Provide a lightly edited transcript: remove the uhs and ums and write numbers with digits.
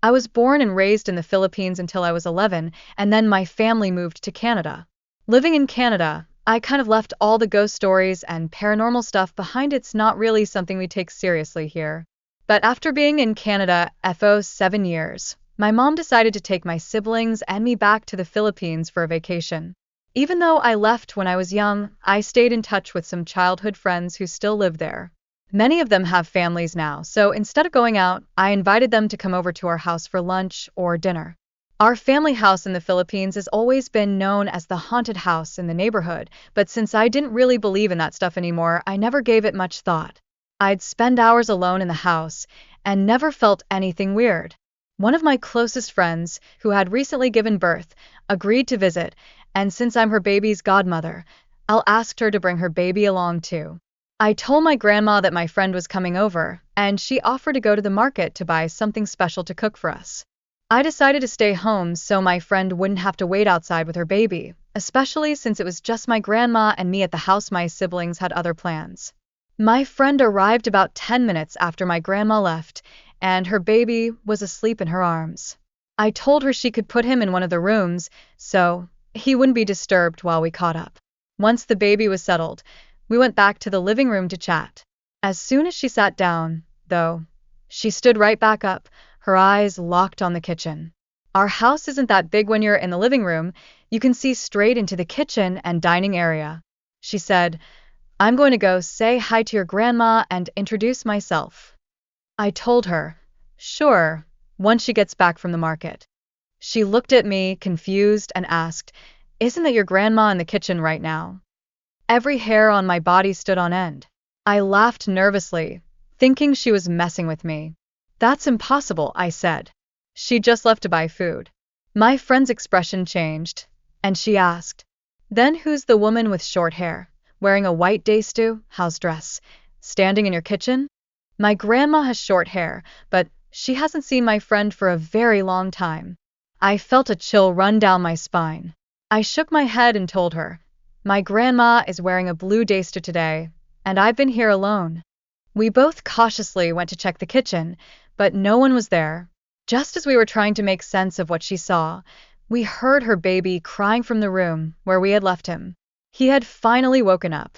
I was born and raised in the Philippines until I was 11, and then my family moved to Canada. Living in Canada, I kind of left all the ghost stories and paranormal stuff behind. It's not really something we take seriously here. But after being in Canada for 7 years, my mom decided to take my siblings and me back to the Philippines for a vacation. Even though I left when I was young, I stayed in touch with some childhood friends who still live there. Many of them have families now, so instead of going out, I invited them to come over to our house for lunch or dinner. Our family house in the Philippines has always been known as the haunted house in the neighborhood, but since I didn't really believe in that stuff anymore, I never gave it much thought. I'd spend hours alone in the house and never felt anything weird. One of my closest friends, who had recently given birth, agreed to visit, and since I'm her baby's godmother, I'll ask her to bring her baby along too. I told my grandma that my friend was coming over, and she offered to go to the market to buy something special to cook for us. I decided to stay home so my friend wouldn't have to wait outside with her baby, especially since it was just my grandma and me at the house. My siblings had other plans. My friend arrived about 10 minutes after my grandma left, and her baby was asleep in her arms. I told her she could put him in one of the rooms so he wouldn't be disturbed while we caught up. Once the baby was settled, we went back to the living room to chat. As soon as she sat down, though, she stood right back up, her eyes locked on the kitchen. Our house isn't that big. When you're in the living room, you can see straight into the kitchen and dining area. She said, "I'm going to go say hi to your grandma and introduce myself." I told her, "Sure, once she gets back from the market." She looked at me, confused, and asked, "Isn't that your grandma in the kitchen right now?" Every hair on my body stood on end. I laughed nervously, thinking she was messing with me. "That's impossible," I said. "She just left to buy food." My friend's expression changed, and she asked, "Then who's the woman with short hair, wearing a white day-stew house dress, standing in your kitchen?" My grandma has short hair, but she hasn't seen my friend for a very long time. I felt a chill run down my spine. I shook my head and told her, "My grandma is wearing a blue day-stew today, and I've been here alone." We both cautiously went to check the kitchen, but no one was there. Just as we were trying to make sense of what she saw, we heard her baby crying from the room where we had left him. He had finally woken up.